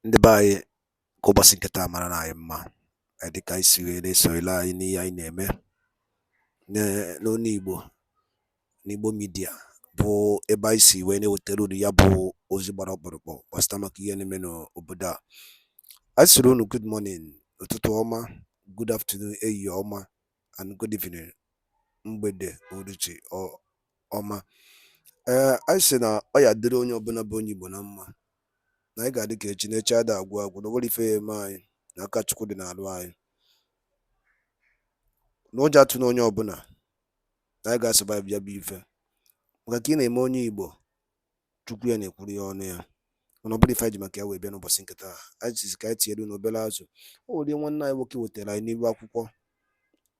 Ndị be anyị ka ụbọchị nketa mara na anyị mma, dịka anyị si wee na-esorela anyị n'ihe anyị na-eme n'onu n'Igbo midia, bụ ebe anyị si wee na-ewetara unu ya bụ ozi gbara ọkpụrụkpụ gbasara maka ihe na-eme n'obodo a. Anyị sịrị unu good morning, ụtụtụ ọma, good afternoon, ehihie ọma, and good evening, mgbede uhuruchi ọma. Anyị sị na ọ ya dịrị onye ọbụla bụ onye Igbo na mma, na anyị ga-adị ka echi na-eche ada agwụ agwụ, na onwere ife ya eme anyị, na aka Chukwu dị n'alụ anyị, na ụjọ atụ na onye ọbụla, na anyị ga-asọbaịv ya bụ ife, maka ka ị na-eme onye Igbo, Chukwu ya na-ekwuru ya ọnụ ya. Mana ọ bụrụ ife anyị ji maka ya wee bịa n'ụbọchị nketa anyị sizi ka anyị tinyere n'obere azụ. O nwere nwanne anyị nwoke wetara anyị n'ihu akwụkwọ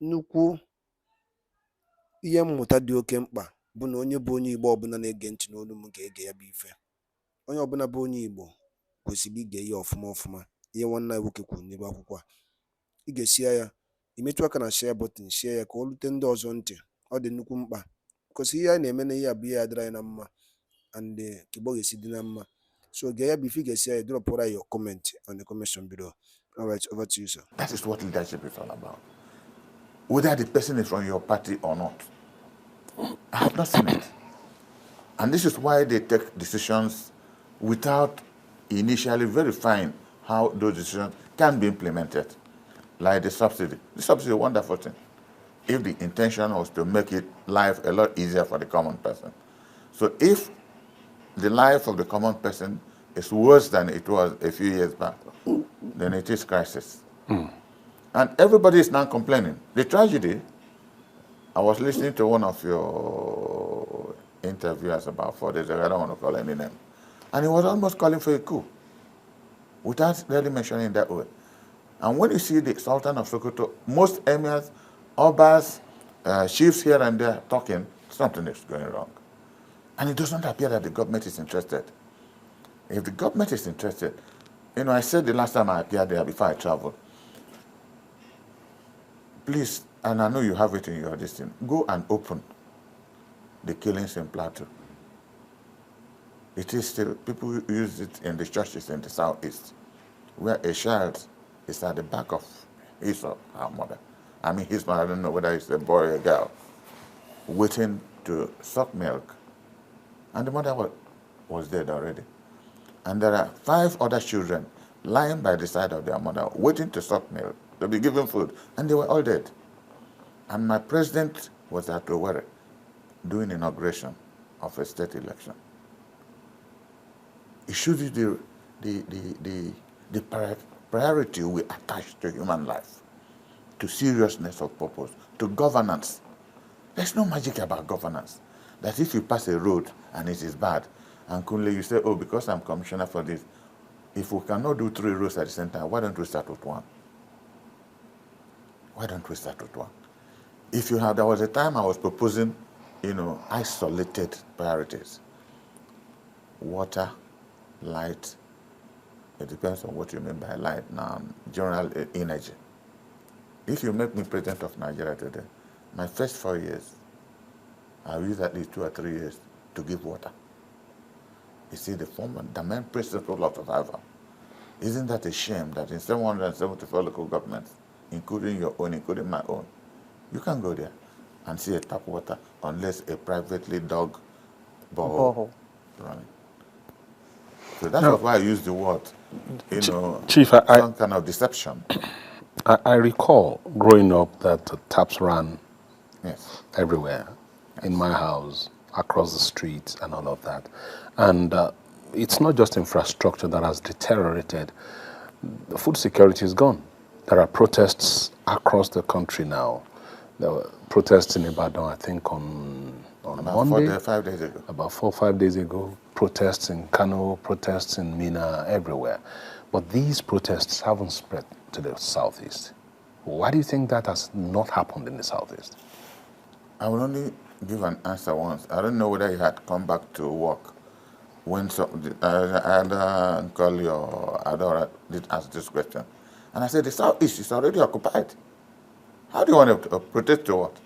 nnukwu ihe mmụta dị oke mkpa, bụ na onye bụ onye Igbo ọbụla na-ege ntị n'olu m ga-ege ya bụ ife. Onye ọbụla bụ onye Igbo kwesịrị ige ihe ọfụma ọfụma, ihe nwanne anyị nwoke kwuru n'ihu akwụkwọ a. Ị ga-esia ya, imetụ aka na share button, share ya ka ọ rute ndị ọzọ ntị. Ọ dị nnukwu mkpa, because ihe anyị na-eme na ihe a bụ ihe adịrị anyị na mma, and ka Igbo ga-esi dị na mma. So gee ya bụ ife ị ga-esi ya, drop your comment on the comment below. All right, over to you, sir. That is what leadership is all about. Whether the person is from your party or not. I have not seen it. And this is why they take decisions without initially verifying how those decisions can be implemented. Like the subsidy. The subsidy is a wonderful thing, if the intention was to make it life a lot easier for the common person. So if the life of the common person is worse than it was a few years back, then it is crisis. And everybody is now complaining. The tragedy, I was listening to one of your interviewers about 4 days ago, I don't want to call any name, and he was almost calling for a coup, without really mentioning that way. And when you see the Sultan of Sokoto, most emirs, obas, chiefs here and there talking, something is going wrong. And it doesn't appear that the government is interested. If the government is interested, I said the last time I appeared there before I traveled, please, and I know you have it in your listing, go and open the killings in Plateau. It is still, people use it in the churches in the southeast, where a child is at the back of his or her mother. I mean, his mother, I don't know whether it's a boy or a girl, waiting to suck milk. And the mother was dead already. And there are 5 other children lying by the side of their mother, waiting to suck milk, to be given food, and they were all dead. And my president was at Owerri doing inauguration of a state election. It shows you the priority we attach to human life, to seriousness of purpose, to governance. There's no magic about governance. That if you pass a road and it is bad, and Kunle, you say, oh, because I'm commissioner for this, if we cannot do 3 roads at the same time, why don't we start with 1? Why don't we start with 1? If you have, there was a time I was proposing, isolated priorities. Water, light, it depends on what you mean by light now, general energy. If you make me president of Nigeria today, my first 4 years, I'll use at least 2 or 3 years to give water. You see, the main principle of survival. Isn't that a shame that in 774 local governments, including your own, including my own, you can go there and see a tap water unless a privately dug borehole running. So that's why I use the word, Chief, some kind of deception. I recall growing up that the taps ran everywhere, in my house, across the streets, and all of that. And it's not just infrastructure that has deteriorated. The food security is gone. There are protests across the country now. There were protests in Ibadan, I think, on Monday. 5 days ago. About 4 or 5 days ago. Protests in Kano, protests in Mina, everywhere. But these protests haven't spread to the southeast. Why do you think that has not happened in the southeast? I will only give an answer once. I don't know whether you had come back to work when Nkoli or Adora did ask this question. And I said, the southeast is already occupied. How do you want to protect to what?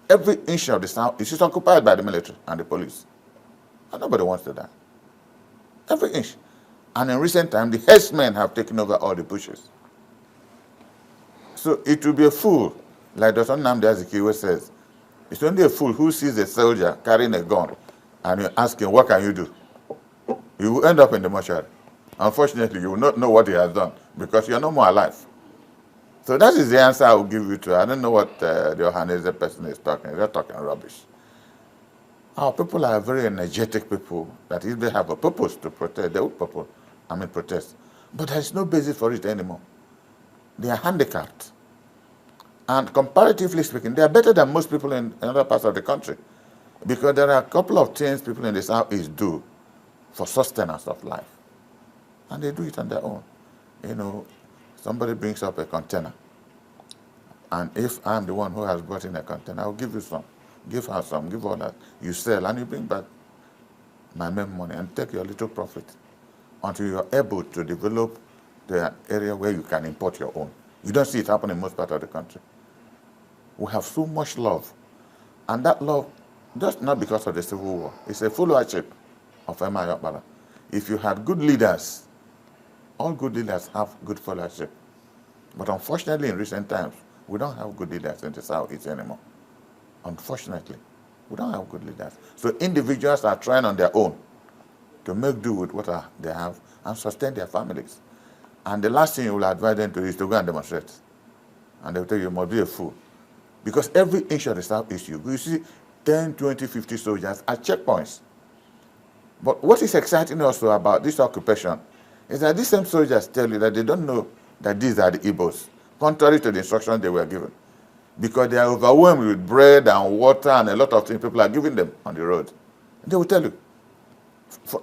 Every inch of the southeast is occupied by the military and the police. And nobody wants to die. Every inch. And in recent times, the herdsmen have taken over all the bushes. So it will be a fool, like Dr. Nnamdi Azikiwe says, it's only a fool who sees a soldier carrying a gun and you ask him, what can you do? You will end up in the mortuary. Unfortunately, you will not know what he has done because you are no more alive. So that is the answer I will give you to. I don't know what the Ohanese person is talking. They're talking rubbish. Our people are very energetic people that if they have a purpose to protest, they will protest. But there's no basis for it anymore. They are handicapped. And comparatively speaking, they are better than most people in other parts of the country. Because there are a couple of things people in the Southeast do for sustenance of life. And they do it on their own. You know, somebody brings up a container. And if I'm the one who has brought in a container, I'll give you some. Give her some, give all that. You sell and you bring back my main money and take your little profit until you're able to develop the area where you can import your own. You don't see it happen in most parts of the country. We have so much love. And that love, just not because of the Civil War, it's a followership of Emma Yokbala. If you had good leaders, all good leaders have good followership. But unfortunately, in recent times, we don't have good leaders in the Southeast anymore. Unfortunately, we don't have good leaders. So individuals are trying on their own to make do with what they have and sustain their families. And the last thing you will advise them to do is to go and demonstrate. And they will tell you, you must be a fool. Because every inch of the Southeast, you see 10, 20, 50 soldiers at checkpoints. But what is exciting also about this occupation is that these same soldiers tell you that they don't know that these are the IGBOs, contrary to the instructions they were given. Because they are overwhelmed with bread and water and a lot of things people are giving them on the road. And they will tell you.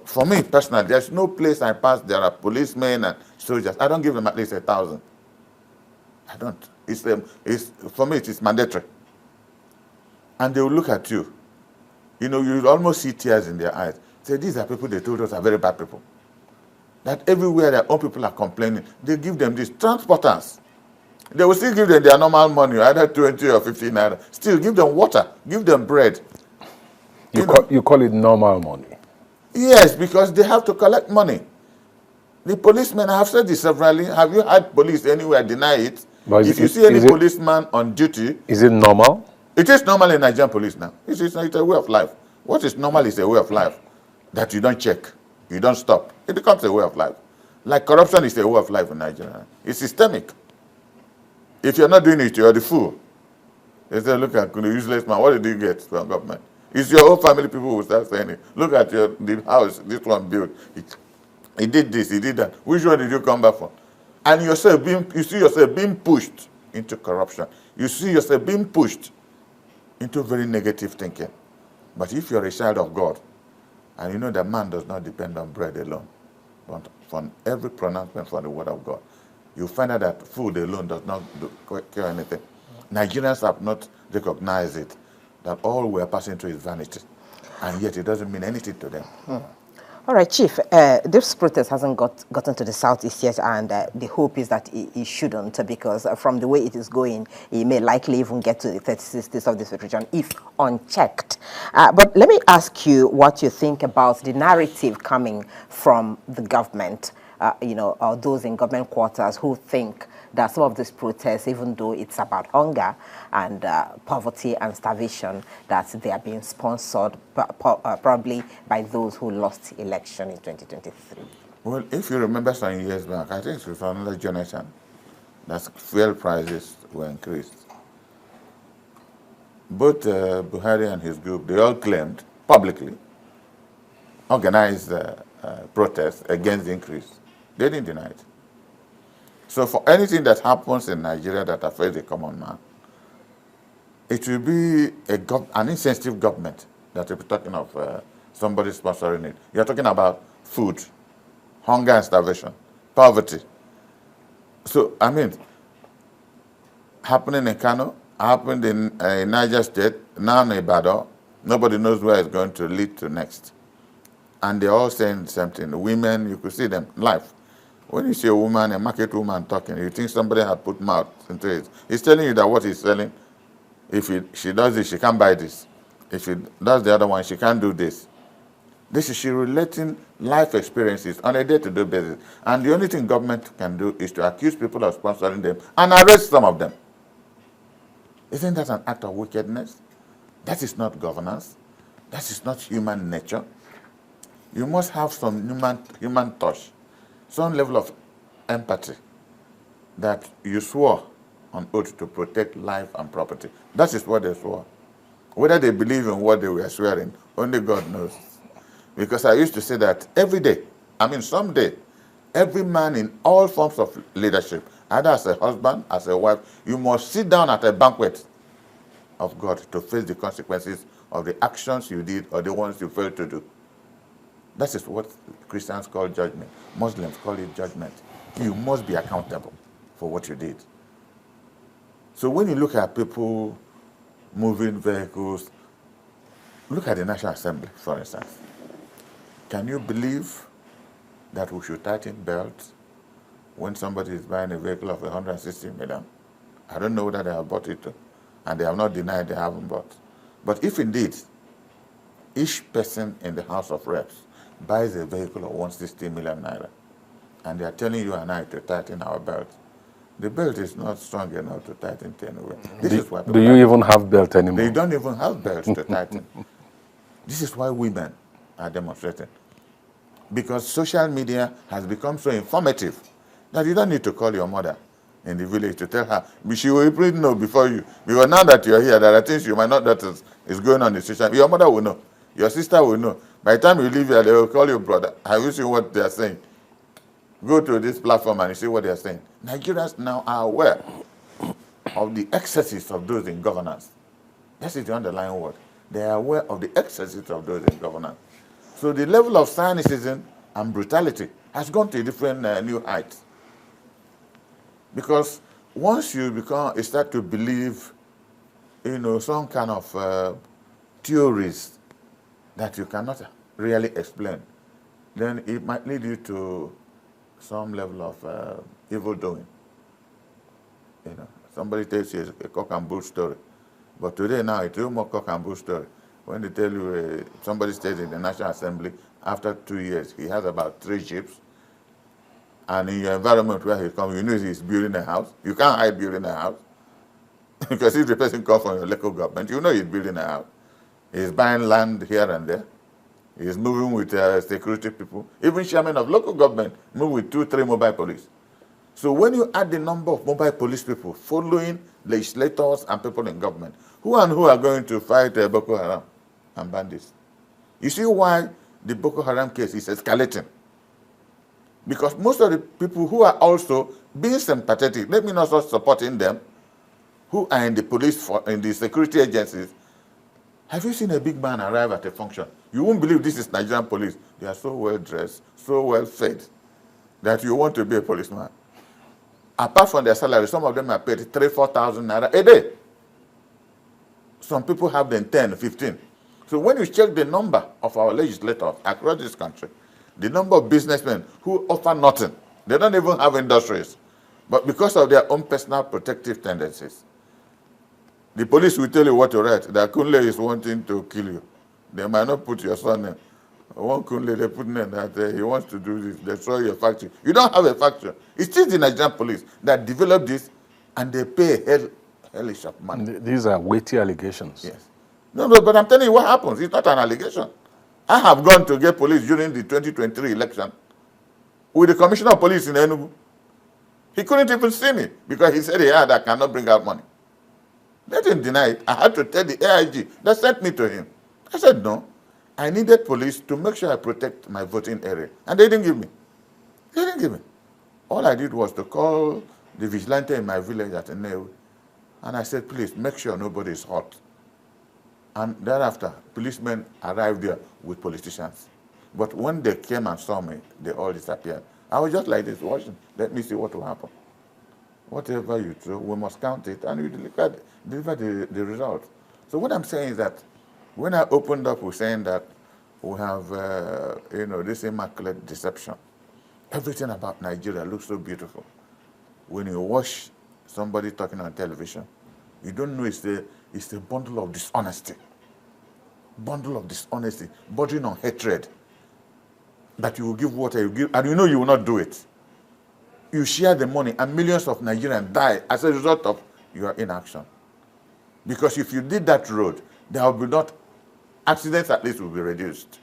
For me personally, there's no place I pass, there are policemen and soldiers. I don't give them at least 1,000. I don't. For me, it is mandatory. And they will look at you. You know, you will almost see tears in their eyes. Say, these are people they told us are very bad people. That everywhere their own people are complaining, they give them these transporters. They will still give them their normal money, either 20 or 15 naira. Still give them water, give them bread. You call it normal money? Yes, because they have to collect money. The policemen, I have said this severally, have you had police anywhere deny it? But if you see any policeman on duty... Is it normal? It is normal in Nigerian police now. It's a way of life. What is normal is a way of life that you don't check, you don't stop. It becomes a way of life. Like corruption is a way of life in Nigeria. It's systemic. If you're not doing it, you're the fool. They say, look at the useless man. What did you get from government? It's your own family people who start saying it. Look at the house this one built. He did this, he did that. Which one did you come back from? And you see yourself being pushed into corruption. You see yourself being pushed into very negative thinking. But if you're a child of God, and you know that man does not depend on bread alone, but from every pronouncement from the word of God, you find out that food alone does not cure anything. Nigerians have not recognized it, that all we are passing through is vanity, and yet it doesn't mean anything to them. All right, Chief, this protest hasn't gotten to the Southeast yet, and the hope is that it shouldn't, because from the way it is going, it may likely even get to the 36 states of this region if unchecked. But let me ask you what you think about the narrative coming from the government, or those in government quarters who think that some of these protests, even though it's about hunger and poverty and starvation, that they are being sponsored probably by those who lost the election in 2023. Well, if you remember some years back, I think it was under Jonathan, that fuel prices were increased. Both Buhari and his group, they all claimed publicly, organized protests against the increase. They didn't deny it. So for anything that happens in Nigeria that affects the common man, it will be an insensitive government that will be talking of somebody sponsoring it. You're talking about food, hunger and starvation, poverty. So, I mean, happening in Kano, happened in Niger State, now in Ibadan, nobody knows where it's going to lead to next. And they're all saying the same thing. The women, you could see them live. When you see a woman, a market woman talking, you think somebody had put mouth into it. He's telling you that what he's selling, if she does this, she can't buy this. If she does the other one, she can't do this. This is she relating life experiences on a day-to-day basis. And the only thing government can do is to accuse people of sponsoring them and arrest some of them. Isn't that an act of wickedness? That is not governance. That is not human nature. You must have some human touch, some level of empathy that you swore on oath to protect life and property. That is what they swore. Whether they believe in what they were swearing, only God knows. Because I used to say that every day, someday, every man in all forms of leadership, either as a husband, as a wife, you must sit down at a banquet of God to face the consequences of the actions you did or the ones you failed to do. That is what Christians call judgment. Muslims call it judgment. You must be accountable for what you did. So when you look at people moving vehicles, look at the National Assembly, for instance. Can you believe that we should tighten belts when somebody is buying a vehicle of 160 million? I don't know whether they have bought it, and they have not denied they haven't bought. But if indeed each person in the House of Reps buys a vehicle of 160 million naira, and they are telling you and I to tighten our belt, the belt is not strong enough to tighten it anyway. This is why do you even have belt anymore? They don't even have belts to tighten. This is why women are demonstrating. Because social media has become so informative that you don't need to call your mother in the village to tell her. She will even know before you. Because now that you're here, there are things you might not that is going on in social media. Your mother will know. Your sister will know. By the time you leave here, they will call you brother. Have you seen what they are saying? Go to this platform and you see what they are saying. Nigerians now are aware of the excesses of those in governance. That is the underlying word. They are aware of the excesses of those in governance. So the level of cynicism and brutality has gone to a different new height. Because once you start to believe, some kind of theories that you cannot really explain, then it might lead you to some level of evil doing. Somebody tells you a cock and bull story. But today now, it's no more cock and bull story. When they tell you somebody stays in the National Assembly, after 2 years, he has about 3 jeeps. And in your environment where he comes, you know he's building a house. You can't hide building a house. Because if the person comes from your local government, you know he's building a house. He's buying land here and there. He's moving with security people. Even chairman of local government move with 2-3 mobile police. So when you add the number of mobile police people following legislators and people in government, who are going to fight Boko Haram and bandits? You see why the Boko Haram case is escalating? Because most of the people who are also being sympathetic, let me not start supporting them, who are in the police, in the security agencies. Have you seen a big man arrive at a function? You won't believe this is Nigerian police. They are so well dressed, so well fed, that you want to be a policeman. Apart from their salary, some of them are paid 3,000-4,000 naira a day. Some people have them 10, 15. So when you check the number of our legislators across this country, the number of businessmen who offer nothing, they don't even have industries, but because of their own personal protective tendencies, the police will tell you what to write. That Kunle is wanting to kill you. They might not put your son name. One Kunle, they put name that he wants to do this, destroy your factory. You don't have a factory. It's still the Nigerian police that developed this, and they pay hellish of money. These are weighty allegations. Yes. No, but I'm telling you what happens. It's not an allegation. I have gone to get police during the 2023 election with the commissioner of police in Enugu. He couldn't even see me because he said I cannot bring out money. They didn't deny it. I had to tell the AIG that sent me to him. I said, no, I needed police to make sure I protect my voting area. And they didn't give me. They didn't give me. All I did was to call the vigilante in my village at Enewe. And I said, please, make sure nobody is hurt. And thereafter, policemen arrived there with politicians. But when they came and saw me, they all disappeared. I was just like this, watching. Let me see what will happen. Whatever you throw, we must count it, and we deliver the result. So what I'm saying is that when I opened up with saying that we have, this immaculate deception, everything about Nigeria looks so beautiful. When you watch somebody talking on television, you don't know it's a bundle of dishonesty. Bundle of dishonesty, bordering on hatred. that you will give water, you give, and you know you will not do it. You share the money, and millions of Nigerians die as a result of your inaction. Because if you did that road, there will be not, accidents at least will be reduced,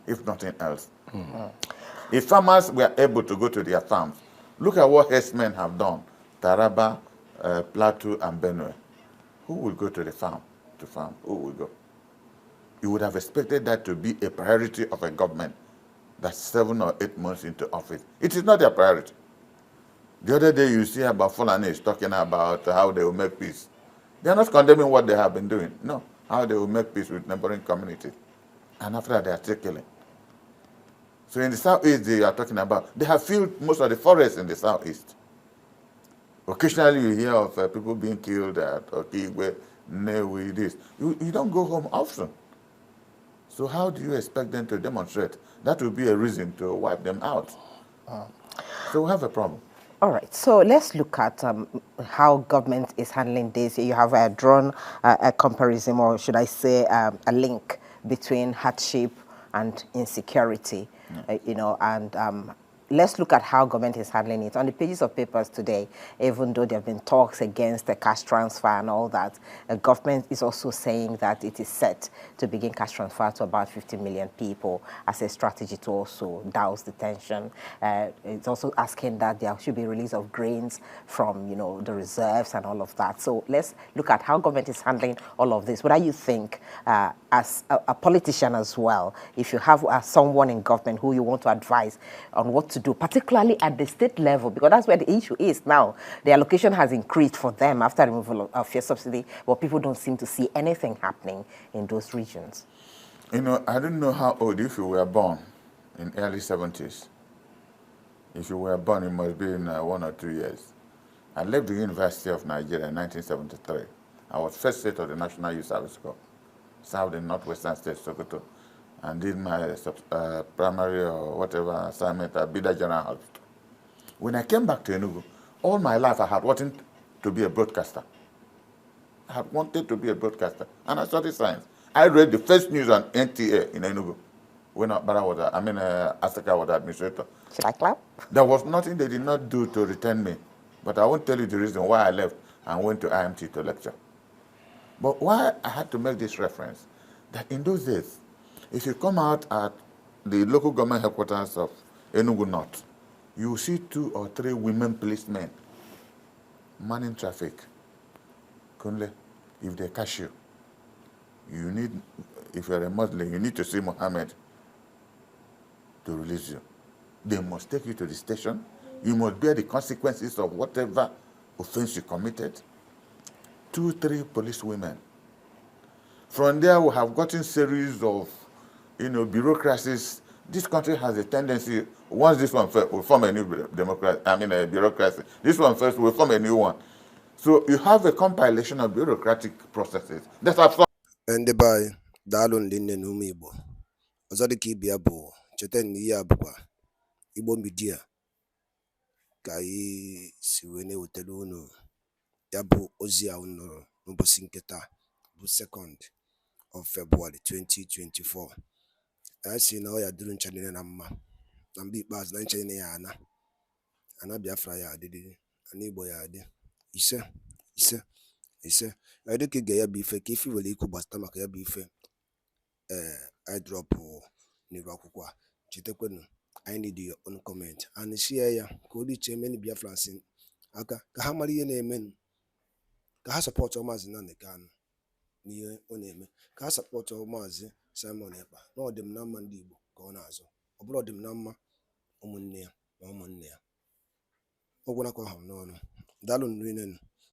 if nothing else. If farmers were able to go to their farms, look at what herdsmen have done, Taraba, Plateau, and Benue. Who will go to the farm to farm? Who will go? You would have expected that to be a priority of a government that's 7 or 8 months into office. It is not their priority. The other day you see about Fulanis talking about how they will make peace. They are not condemning what they have been doing. No, how they will make peace with neighboring communities. And after that, they are still killing. So in the southeast, they are talking about, they have filled most of the forests in the southeast. Occasionally you hear of people being killed at Okigwe, Newi, this. You don't go home often. So how do you expect them to demonstrate? That will be a reason to wipe them out. So we have a problem. All right, so let's look at how government is handling this. You have drawn a comparison, or should I say a link between hardship and insecurity, and let's look at how government is handling it. On the pages of papers today, even though there have been talks against the cash transfer and all that, the government is also saying that it is set to begin cash transfer to about 50 million people as a strategy to also douse the tension. It's also asking that there should be release of grains from, the reserves and all of that. So let's look at how government is handling all of this. What do you think, as a politician as well, if you have someone in government who you want to advise on what to do, particularly at the state level, because that's where the issue is now. The allocation has increased for them after removal of fuel subsidy, but people don't seem to see anything happening in those regions. I don't know how old, if you were born in early 70s. If you were born, it must be in 1 or 2 years. I left the University of Nigeria in 1973. I was first state of the National Youth Service Corps, served in Northwestern State, Sokoto, and did my primary or whatever assignment at Bida General Hospital. When I came back to Enugu, all my life I had wanted to be a broadcaster. I had wanted to be a broadcaster, and I studied science. I read the first news on NTA in Enugu when Asaka was the administrator. Should I clap? There was nothing they did not do to retain me, but I won't tell you the reason why I left and went to IMT to lecture. But why I had to make this reference, that in those days, if you come out at the local government headquarters of Enugu North, you see 2 or 3 women policemen manning traffic. Kunle, if they catch you, if you're a Muslim, you need to see Muhammad to release you. They must take you to the station. You must bear the consequences of whatever offense you committed. 2, 3 police women. From there, we have gotten series of bureaucracies. This country has a tendency, once this one first, will form a new bureaucracy. This one first will form a new one. So you have a compilation of bureaucratic processes. That's absurd. Ndị be anyị, daalụ ndị nne na ụmụ Igbo. Ọzọ dị ka ibe ya bụ cheta na ihe a bụkwa Igbo Media ka anyị si wee na-ewetara unu ya bụ ozi a unu nụrụ n'ụbọchị nke taa bụ 2nd of February 2024. Anyị si na ọ ya dịrị ncha niile na mma, na mgbe ikpeazụ na ncha niile ya ana Biafra ya adịrịrị, ana Igbo ya adị. Ise dịka ị ga ya bụ ife ka ife nwere ikwu gbasata maka ya bụ ife airdrop n'iru akwụkwọ a. Chetakwanụ, I need your own comment and share ya ka o riche many Biafrans aka ka ha mara ihe na-eme, ka ha sọpọtụ Maazị Nnamdi Kanu n'ihe ọ na-eme, ka ha sọpọtụ Maazị Simon Ekpa na ọ dị m na mma ndị Igbo ka ọ na-azụ, ọ bụrụ ọ dị m na mma ụmụnne ya na ụmụnne ya. Ọ gwara ka ọ hụrụ n'ọnụ. Daalụ nri nenu.